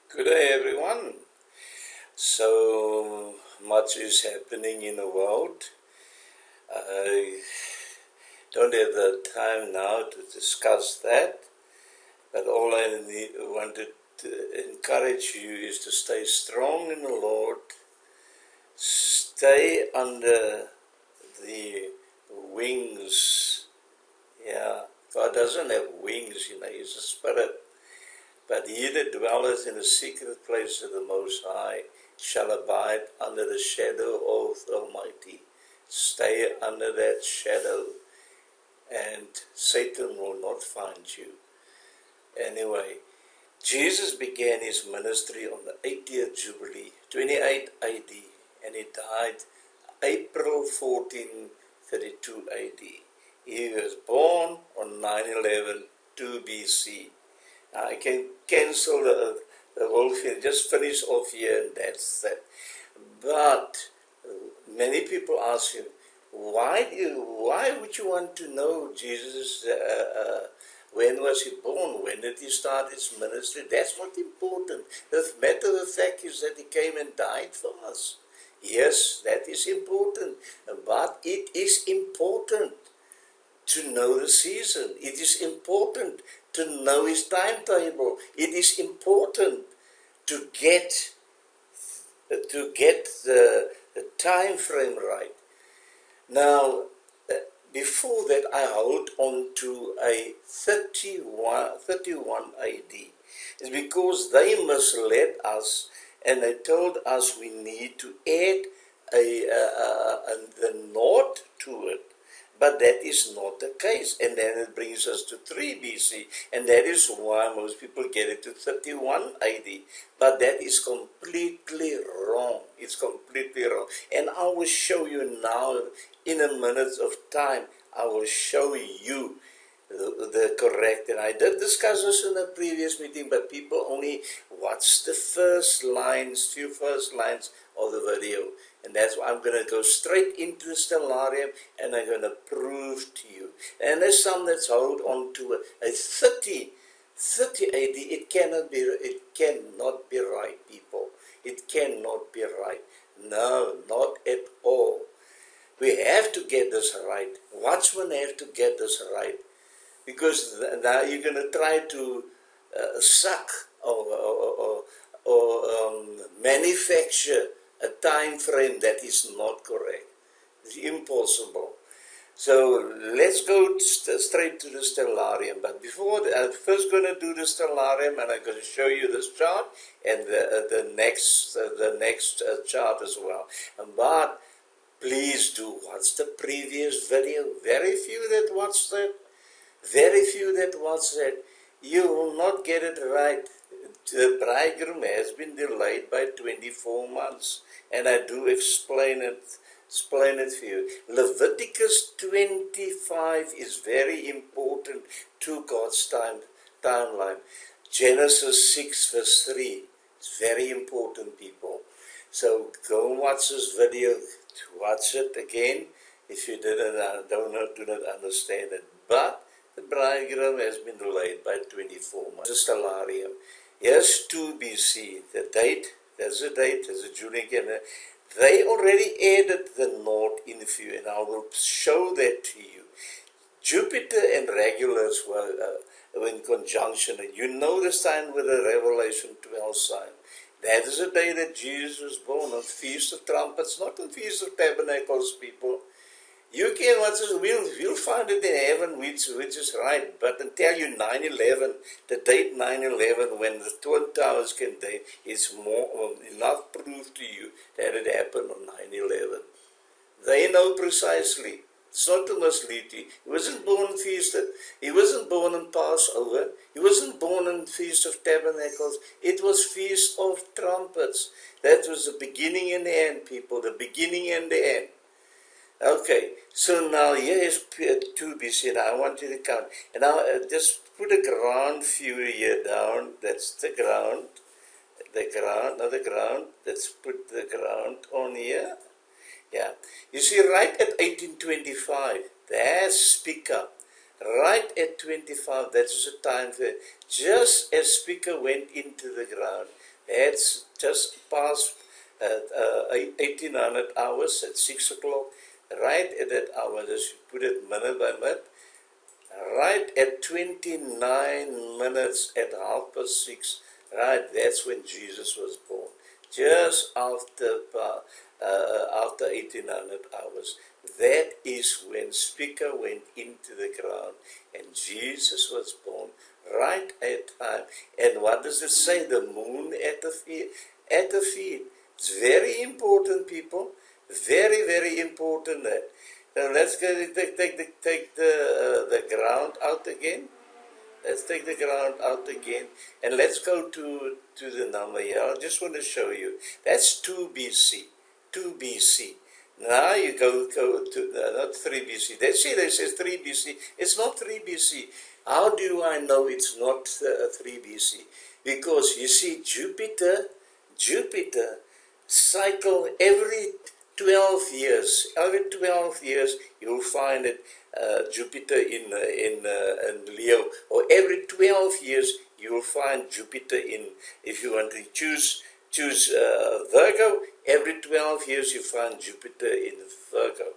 Good day, everyone. So much is happening in the world. I don't have the time now to discuss that, but all I wanted to encourage you is to stay strong in the Lord, stay under the wings. Yeah, God doesn't have wings, He's a spirit. But he that dwelleth in the secret place of the Most High shall abide under the shadow of the Almighty. Stay under that shadow, and Satan will not find you. Anyway, Jesus began his ministry on the 80th Jubilee, 28 AD, and he died April 1432 AD. He was born on 9/11, 2 BC. I can cancel the whole thing, just finish off here and that's that. But many people ask him, why would you want to know Jesus? When was he born? When did he start his ministry? That's not important. The matter of fact is that he came and died for us. Yes, that is important. But it is important to know the season. It is important to know his timetable. It is important to get the time frame right. Now, before that, I hold on to a 31 AD. It's because they misled us and they told us we need to add the naught to it. But that is not the case, and then it brings us to 3 BC, and that is why most people get it to 31 AD. But that is completely wrong. It's completely wrong. And I will show you now, in a minute of time, I will show you the correct. And I did discuss this in a previous meeting, but people only watch the few first lines of the video. And that's why I'm going to go straight into the Stellarium and I'm going to prove to you. And there's some that's hold on to a 30 AD. It cannot be right, people. It cannot be right. No, not at all. We have to get this right. Watchmen have to get this right. Because now you're going to try to suck or manufacture a time frame that is not correct. It's impossible. So let's go straight to the Stellarium. But before that, I'm first going to do the Stellarium, and I'm going to show you this chart and the next chart as well. But please do watch the previous video. Very few that watch that. Very few that watch that. You will not get it right. The bridegroom has been delayed by 24 months. And I do explain it for you. Leviticus 25 is very important to God's timeline. Genesis 6 verse 3. It's very important, people. So go and watch this video. Watch it again if you do not understand it. But the bridegroom has been delayed by 24 months. The Stellarium. Here's 2 BC. The date, there's a date, there's a Jubilee. They already added the naught in the view, and I will show that to you. Jupiter and Regulus were in conjunction, and you know the sign with the Revelation 12 sign. That is the day that Jesus was born, on Feast of Trumpets, not on Feast of Tabernacles, people. You can watch this, we'll find it in heaven which is right, but until you 9/11, the date 9/11 when the Twin Towers came down, is more enough proof to you that it happened on 9/11. They know precisely. It's not to mislead you. He wasn't born on he wasn't born on Passover. He wasn't born on Feast of Tabernacles. It was Feast of Trumpets. That was the beginning and the end, people. The beginning and the end. Okay, so now here is 2 BC, and I want you to count. And now just put a ground view here down. That's the ground. Not the ground. Let's put the ground on here. Yeah. You see, right at 1825, that's speak up. right at 25, that is the time for, just as speaker went into the ground, that's just past 1800 hours at 6 o'clock, right at that hour, as you put it minute by minute, right at 29 minutes at 6:30, right, that's when Jesus was born. Just after 1800 hours. That is when speaker went into the ground and Jesus was born right at time. And what does it say? The moon at the feet. At the feet. It's very important, people. Very, very important that. Now let's go take the ground out again. Let's take the ground out again, and let's go to the number here. I just want to show you. That's 2 BC. 2 BC. Now you go to, not 3 BC. They say 3 BC. It's not 3 BC. How do I know it's not 3 BC? Because you see Jupiter cycle every 12 years. Every 12 years you'll find it, Jupiter in Leo, or every 12 years you will find Jupiter in, if you want to choose Virgo, every 12 years you find Jupiter in Virgo.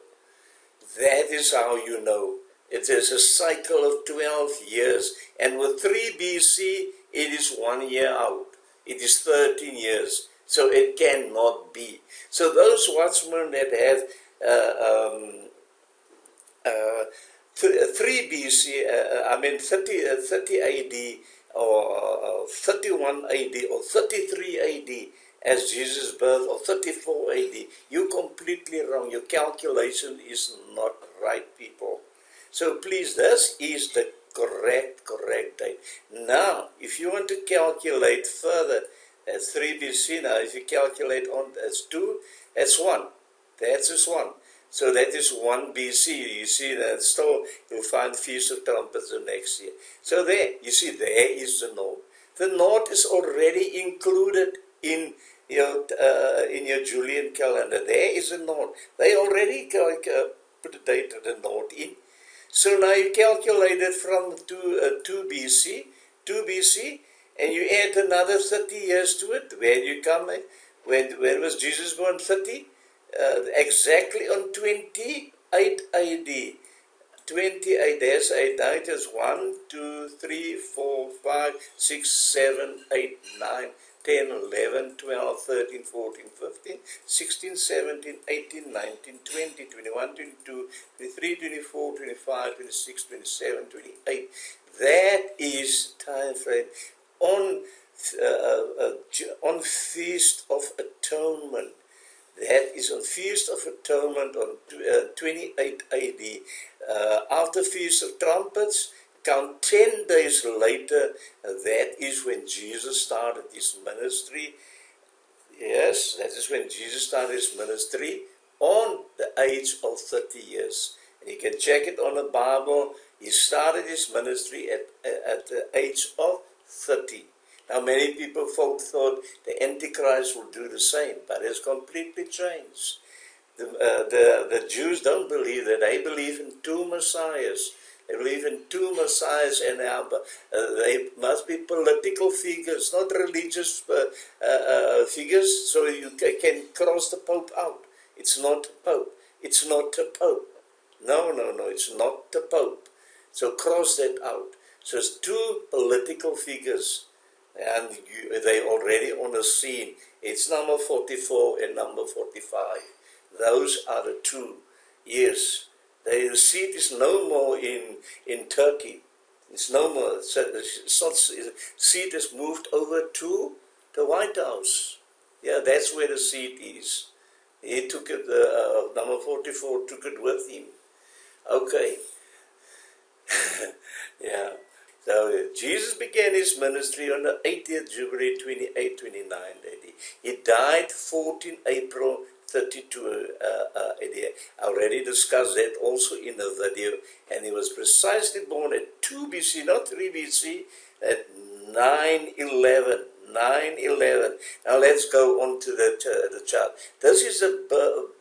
That is how you know. It is a cycle of 12 years, and with 3 BC it is 1 year out. It is 13 years, so it cannot be. So those watchmen that have 3 BC, 30 AD, or 31 AD, or 33 AD as Jesus' birth, or 34 AD, you're completely wrong. Your calculation is not right, people. So please, this is the correct date. Now, if you want to calculate further, that's 3 BC. Now, if you calculate on, that's 2, that's 1. That's just 1. So that is 1 BC. You see that still you'll find Feast of Trumpets the next year. So there, you see, there is the north. The north is already included in your Julian calendar. There is the north. They already put the date of the north in. So now you calculate it from 2 BC, and you add another 30 years to it. Where you come, when was Jesus born? 30? Exactly on 28 AD. 28, there's 8, now it is 1, 2, 3, 4, 5, 6, 7, 8, 9, 10, 11, 12, 13, 14, 15, 16, 17, 18, 19, 20, 21, 22, 23, 24, 25, 26, 27, 28. That is time frame on Feast of Atonement. That is on Feast of Atonement on 28 AD. After Feast of Trumpets, count 10 days later, that is when Jesus started his ministry. Yes, that is when Jesus started his ministry on the age of 30 years. And you can check it on the Bible. He started his ministry at the age of 30. Now, many people thought the Antichrist will do the same, but it's completely changed. The Jews don't believe that. They believe in 2 Messiahs. They believe in 2 Messiahs, and they must be political figures, not religious figures, so you can cross the Pope out. It's not the Pope. It's not the Pope. No, it's not the Pope. So cross that out. So it's 2 political figures. And they already on the scene. It's number 44 and number 45. Those are the 2 years. The seat is no more in Turkey. It's no more. The seat is moved over to the White House. Yeah, that's where the seat is. He took it, number 44 took it with him. Okay. Yeah. So Jesus began his ministry on the 80th Jubilee, 28-29 AD. He died 14 April 32 AD. I already discussed that also in the video. And he was precisely born at 2 BC, not 3 BC, at 9/11. 9/11. Now let's go on to the chart. This is a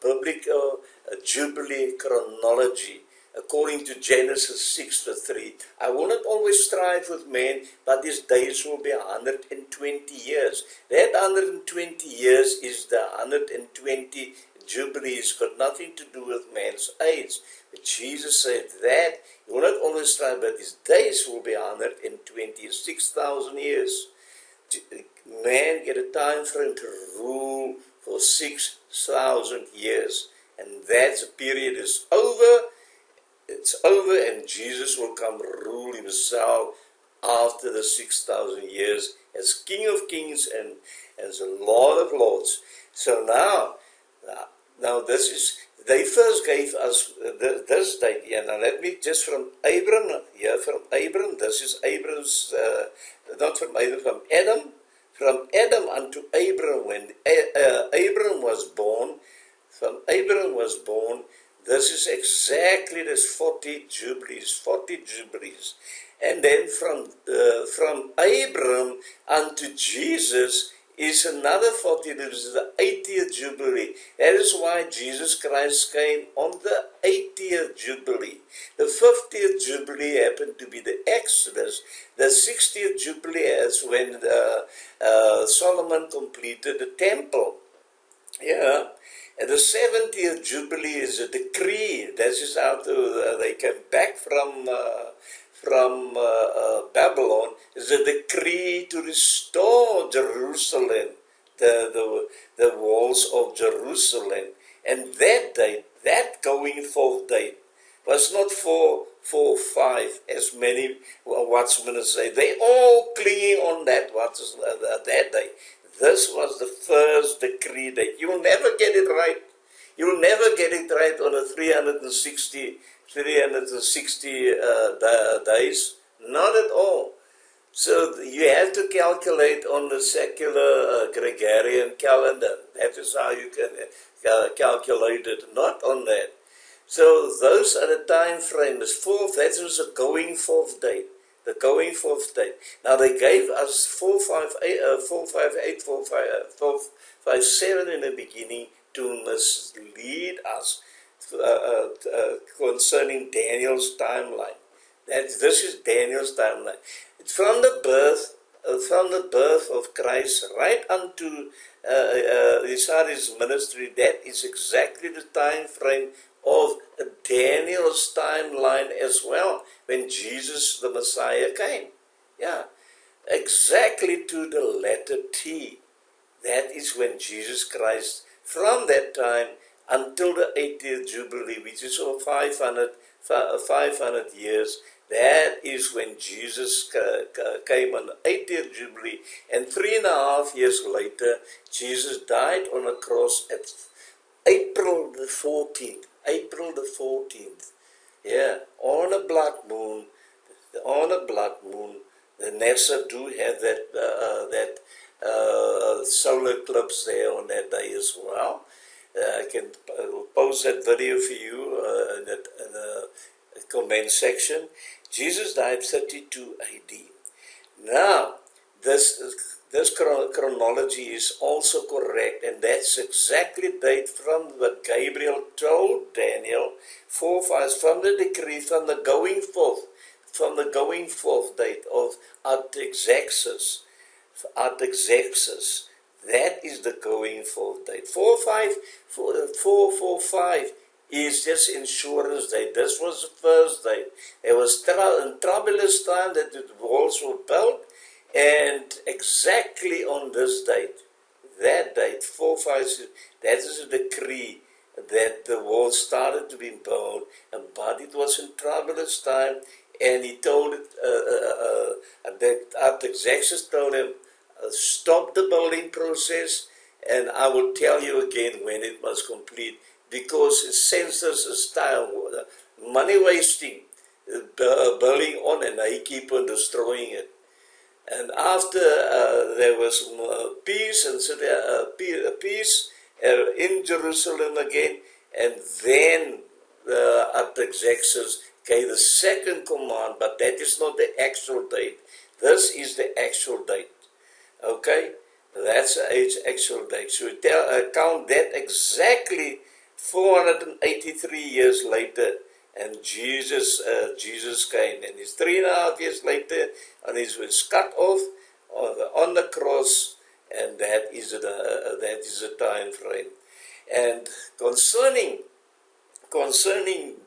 biblical Jubilee chronology. according to Genesis 6:3. I will not always strive with men, but his days will be 120 years. That 120 years is the 120 Jubilees, got nothing to do with man's age. But Jesus said that he will not always strive, but his days will be 120, 6,000 years. Man get a time frame to rule for 6,000 years. And that period is over. It's over, and Jesus will come rule himself after the 6,000 years as King of Kings and as the Lord of Lords. So now this is, they first gave us this date here. Now let me just from Abram, this is Abram's, not from Abram, from Adam unto Abram, when Abram was born, this is exactly this 40 Jubilees. And then from Abram unto Jesus is another 40, this is the 80th Jubilee. That is why Jesus Christ came on the 80th Jubilee. The 50th Jubilee happened to be the Exodus. The 60th Jubilee is when Solomon completed the temple. Yeah. And the 70th Jubilee is a decree. That is how they came back from Babylon. Is a decree to restore Jerusalem, the walls of Jerusalem. And that date, that going forth date, was not 445, as many watchmen say. They all clinging on that day. This was the first decree that you'll never get it right. You'll never get it right on a 360 days. Not at all. So you have to calculate on the secular Gregorian calendar. That is how you can calculate it, not on that. So those are the time frames. That was a going forth date. The going forth date. Now they gave us 458, 457 in the beginning to mislead us concerning Daniel's timeline. This is Daniel's timeline. It's from the birth of Christ right unto his ministry. That is exactly the time frame of Daniel's timeline as well, when Jesus the Messiah came. Yeah, exactly to the letter T. That is when Jesus Christ, from that time until the 80th Jubilee, which is over 500 years, that is when Jesus came on the 80th Jubilee. And 3.5 years later, Jesus died on a cross at April the 14th. April the 14th. Yeah, on a blood moon. The NASA do have that solar eclipse there on that day as well. I can post that video for you in the comment section. Jesus died 32 AD. Now, this chronology is also correct, and that's exactly the date from what Gabriel told Daniel, 4:5, from the decree, from the going forth date of Artaxerxes. That is the going forth date. 445 is just insurance date. This was the first date. It was troublous time that the walls were built. And exactly on this date, that date, 456, that is a decree that the wall started to be built, but it was in troublous time, and he told that Artaxerxes told him, stop the building process, and I will tell you again when it was complete, because it senses a style, money wasting, building on, and they keep on destroying it. And after there was peace, and so peace in Jerusalem again, and then Artaxerxes gave the second command, but that is not the actual date. This is the actual date. Okay, that's the actual date. So we count that exactly 483 years later, and Jesus came, and it's 3.5 years later, and he was cut off on the cross, and that is the time frame. And concerning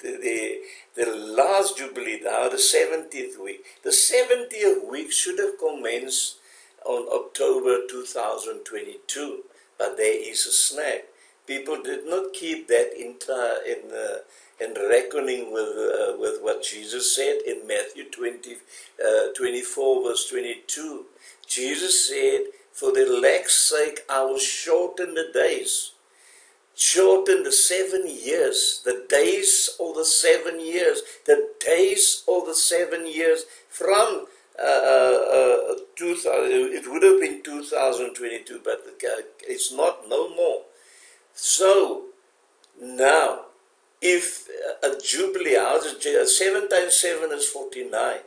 the last Jubilee, now the 70th week. The 70th week should have commenced on October 2022, but there is a snag. People did not keep that in reckoning with what Jesus said in Matthew 24 verse 22. Jesus said, "For the elect's sake I will shorten the days." Shorten the 7 years, the days of the 7 years, the days of the 7 years from 2000, it would have been 2022, but it's not, no more. So now, if a Jubilee, 7 times 7 is 49,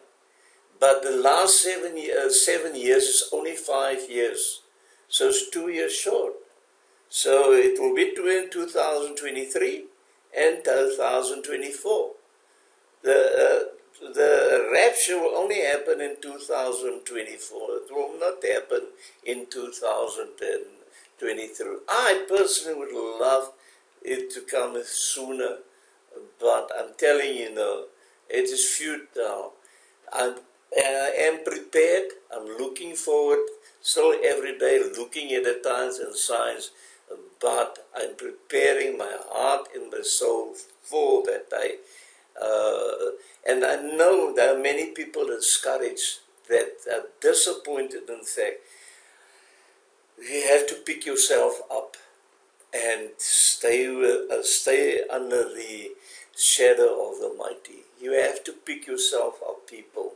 but the last 7 years is only 5 years, so it's 2 years short. So it will be between 2023 and 2024. The rapture will only happen in 2024. It will not happen in 2023. I personally would love it to come sooner, but I'm telling you, it is futile. I am prepared. I'm looking forward, still every day, looking at the times and signs. But I'm preparing my heart and my soul for that day. And I know there are many people discouraged, that are disappointed in fact. You have to pick yourself up and stay under the shadow of the mighty. You have to pick yourself up, people.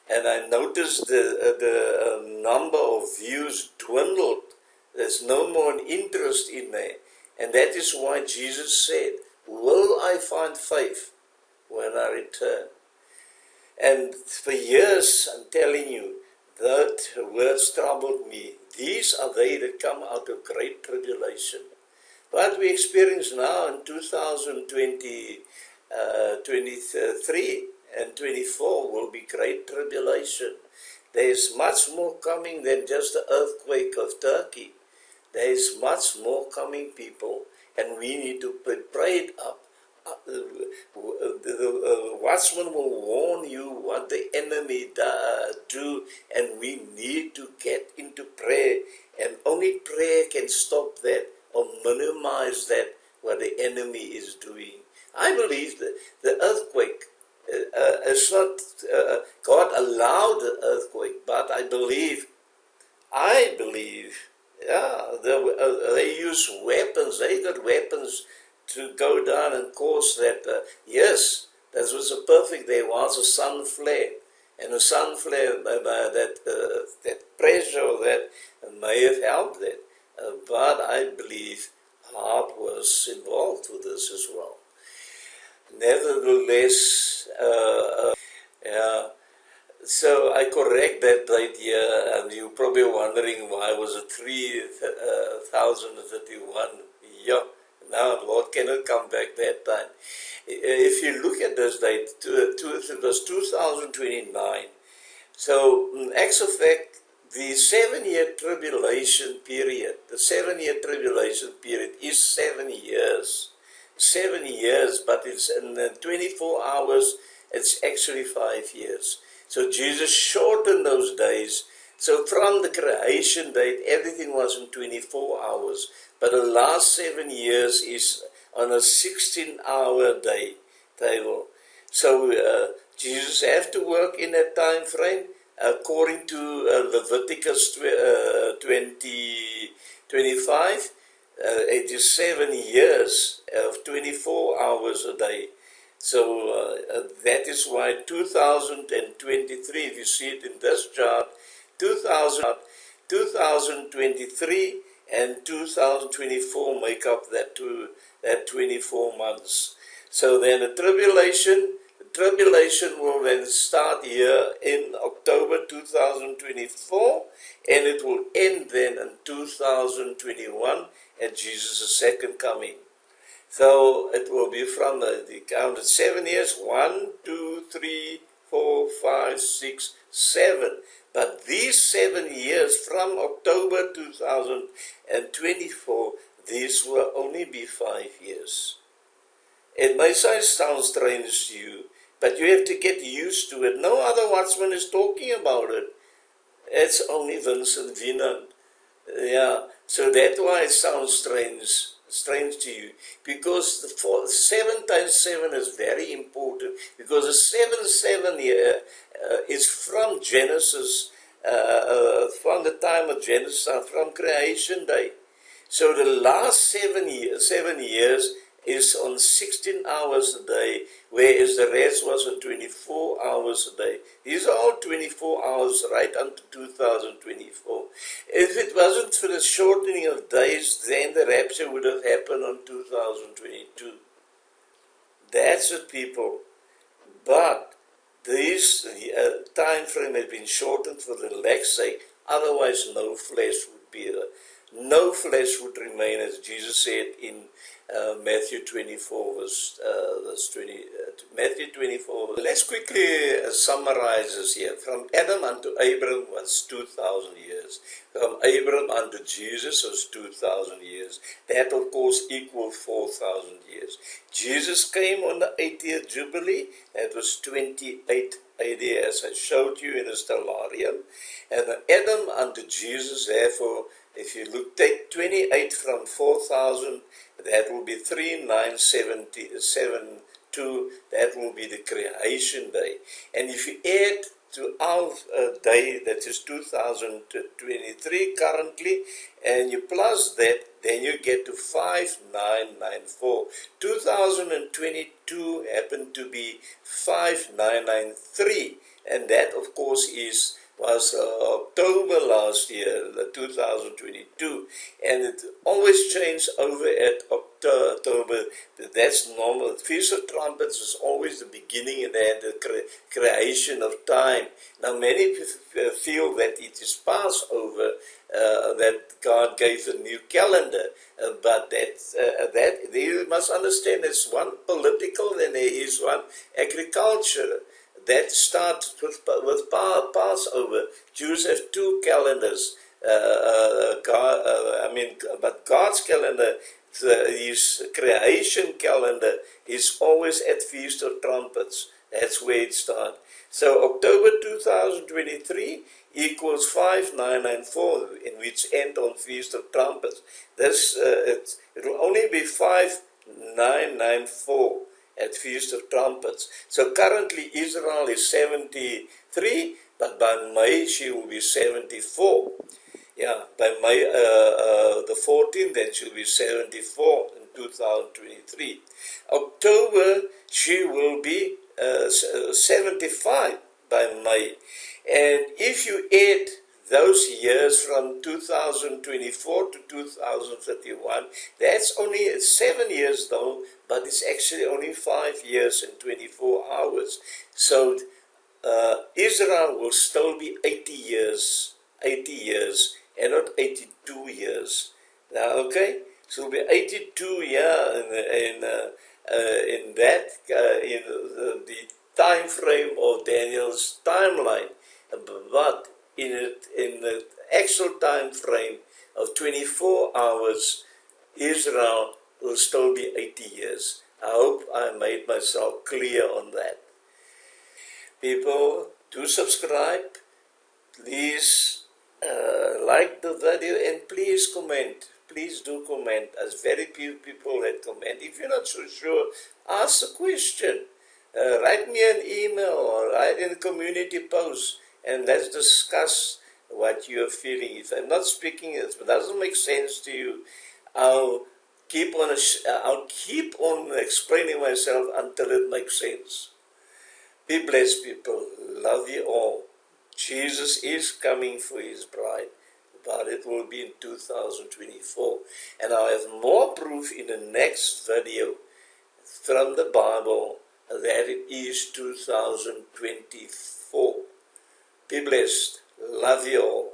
And I noticed the number of views dwindled. There's no more interest in there. And that is why Jesus said, "Will I find faith when I return?" And for years, I'm telling you, that words troubled me. These are they that come out of great tribulation. What we experience now in 2023 and 24 will be great tribulation. There is much more coming than just the earthquake of Turkey. There is much more coming, people, and we need to be prayed up. The watchman will warn you what the enemy do, and we need to get into prayer, and only prayer can stop that or minimize that, what the enemy is doing. I believe that the earthquake is not, God allowed the earthquake, but I believe, yeah, they use weapons. They got weapons to go down and cause that. Yes, that was a perfect. There was a sun flare, and a sun flare, that pressure that may have helped that. But I believe heart was involved with this as well. Nevertheless, yeah. So I correct that right here, and you're probably wondering why was it 3031? Yeah, now Lord cannot come back that time. If you look at this date, it was 2029. So, in actual fact, the 7-year tribulation period, is 7 years. 7 years, but it's in 24 hours, it's actually 5 years. So Jesus shortened those days. So from the creation date, everything was in 24 hours. But the last 7 years is on a 16-hour day table. So Jesus have to work in that time frame according to Leviticus 20:25. It is 7 years of 24 hours a day. So that is why 2023, if you see it in this chart, 2023 and 2024 make up that 24 months. So then the tribulation will then start here in October 2024, and it will end then in 2021 at Jesus' second coming. So it will be from the counted 7 years, 1, 2, 3, 4, 5, 6, 7. But these 7 years from October 2024, these will only be 5 years. It may sound strange to you, but you have to get used to it. No other watchman is talking about it. It's only Vincent Wiener. Yeah, so that's why it sounds strange to you, because the 7 times 7 is very important, because the 7 here is from Genesis, from the time of Genesis, from creation day. So the last 7 years is on 16 hours a day, whereas the rest was on 24 hours a day. These are all 24 hours right until 2024. If it wasn't for the shortening of days, then the rapture would have happened on 2022. That's it, people. But this time frame has been shortened for the elect's sake, otherwise no flesh would be there. No flesh would remain, as Jesus said in Matthew 24, verse 20. Matthew 24. Let's quickly summarize this here. From Adam unto Abram was 2,000 years. From Abram unto Jesus was 2,000 years. That, of course, equaled 4,000 years. Jesus came on the 80th Jubilee. That was 28 AD, as I showed you in the Stellarium. And Adam unto Jesus, therefore, if you look, take 28 from 4,000, that will be 3972. That will be the creation day. And if you add to our day, that is 2023 currently, and you plus that, then you get to 5994. 2022 happened to be 5993, and that, of course, was October last year, 2022, and it always changed over at October. That's normal. The Feast of Trumpets is always the beginning and the creation of time. Now, many feel that it is Passover, that God gave a new calendar, but that you must understand there's one political and there is one agriculture. That starts with Passover. Jews have two calendars. But God's calendar, his creation calendar, is always at Feast of Trumpets. That's where it starts. So October 2023 equals 5994, in which end on Feast of Trumpets. This it will only be 5994. At Feast of Trumpets. So currently Israel is 73, but by May she will be 74. Yeah, by May the 14th, then she'll be 74 in 2023. October she will be 75 by May. And if you add those years from 2024 to 2031, that's only 7 years though, but it's actually only 5 years and 24 hours. So Israel will still be 80 years, and not 82 years. Now, okay, so it'll be 82 in the time frame of Daniel's timeline, but in the actual time frame of 24 hours, Israel will still be 80 years. I hope I made myself clear on that. People, do subscribe. Please like the video and please comment. Please do comment, as very few people that comment. If you're not so sure, ask a question. Write me an email or write in a community post, and let's discuss what you are feeling. If I'm not speaking, it doesn't make sense to you, I'll keep on explaining myself until it makes sense. Be blessed, people. Love you all. Jesus is coming for his bride, but it will be in 2024. And I'll have more proof in the next video from the Bible that it is 2024. Be blessed. Love you all.